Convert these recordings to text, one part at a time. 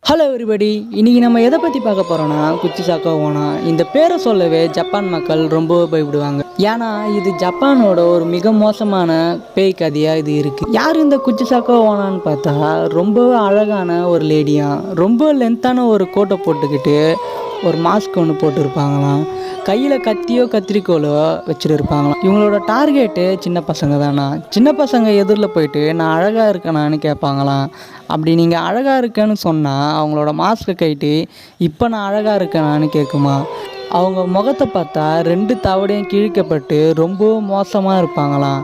Hello everybody, இன்றைக்கி நம்ம எதை பற்றி பார்க்க போகிறோன்னா குச்சிசாக்கோ ஓனா. இந்த பேரை சொல்லவே ஜப்பான் மக்கள் ரொம்ப பயப்படுவாங்க. ஏன்னா இது ஜப்பானோட ஒரு மிக மோசமான பேய் கதையாக இது இருக்குது. யார் இந்த குச்சிசாக்கோ ஓனான்னு பார்த்தா ரொம்ப அழகான ஒரு லேடியா, ரொம்ப லென்த்தான ஒரு கோட்டை போட்டுக்கிட்டு ஒரு மாஸ்க் ஒன்று போட்டுருப்பாங்களாம். கையில் கத்தியோ கத்திரிக்கோலோ வச்சுட்டு இருப்பாங்களாம். இவங்களோட டார்கெட்டு சின்ன பசங்க தானா. சின்ன பசங்க எதிரில் போயிட்டு நான் அழகாக இருக்கேனான்னு கேட்பாங்களாம். அப்படி நீங்கள் அழகாக இருக்கேன்னு சொன்னால் அவங்களோட மாஸ்க்கை கைட்டு இப்போ நான் அழகாக இருக்கேனான்னு கேட்குமா. அவங்க முகத்தை பார்த்தா 2 தவடையும் கிழிக்கப்பட்டு ரொம்ப மோசமாக இருப்பாங்களாம்.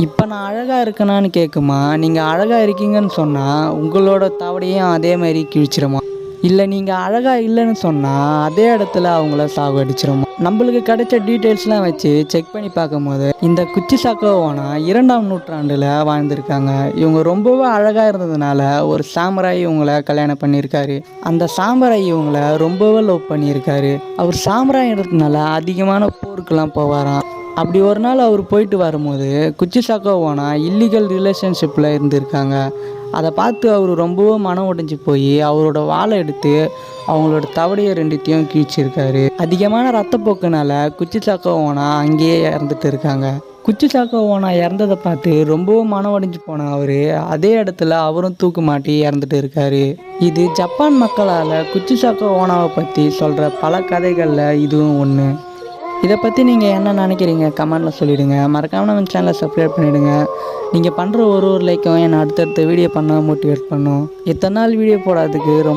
இப்போ நான் அழகாக இருக்கேனான்னு கேட்குமா. நீங்கள் அழகாக இருக்கீங்கன்னு சொன்னால் உங்களோட தவடையும் அதே மாதிரி கிழிச்சிருமா. இல்லை நீங்கள் அழகாக இல்லைன்னு சொன்னால் அதே இடத்துல அவங்கள சாகடிச்சிருமா. நம்மளுக்கு கிடைச்ச டீட்டெயில்ஸ்லாம் வச்சு செக் பண்ணி பார்க்கும்போது இந்த குச்சிசாக்கோ ஓனா 2ஆம் நூற்றாண்டில் வாழ்ந்திருக்காங்க. இவங்க ரொம்பவே அழகாக இருந்ததுனால ஒரு சாமுராய் இவங்களை கல்யாணம் பண்ணியிருக்காரு. அந்த சாமுராய் இவங்களை ரொம்பவே லவ் பண்ணியிருக்காரு. அவர் சாமுராயின்றதுனால அதிகமான போருக்கெல்லாம் போவாராம். அப்படி ஒரு நாள் அவர் போயிட்டு வரும்போது குச்சிசாக்கோ ஓனா இல்லீகல் ரிலேஷன்ஷிப்பில் இருந்திருக்காங்க. அதை பார்த்து அவர் ரொம்பவும் மனம் உடைஞ்சு போய் அவரோட வாளை எடுத்து அவங்களோட தவடையை 2த்தையும் கிழிச்சிருக்காரு. அதிகமான ரத்தப்போக்குனால குச்சிசாக்கோ ஓனா அங்கேயே இறந்துட்டு இருக்காங்க. குச்சிசாக்கோ ஓனா இறந்ததை பார்த்து ரொம்பவும் மனம் உடைஞ்சு போன அவர் அதே இடத்துல அவரும் தூக்கு மாட்டி இறந்துட்டு இருக்காரு. இது ஜப்பான் மக்களால் குச்சிசாக்கோ ஓனாவை பற்றி சொல்கிற பல கதைகளில் இதுவும் ஒன்று. இதை பற்றி நீங்கள் என்ன நினைக்கிறீங்க கமெண்டில் சொல்லிவிடுங்க. மறக்காமல் நம்ம சேனலை சப்ஸ்கிரைப் பண்ணிவிடுங்க. நீங்கள் பண்ணுற ஒரு லைக்கும் என்னை அடுத்தடுத்த வீடியோ பண்ண மோட்டிவேட் பண்ணும். இத்தனை நாள் வீடியோ போடாததுக்கு ரொம்ப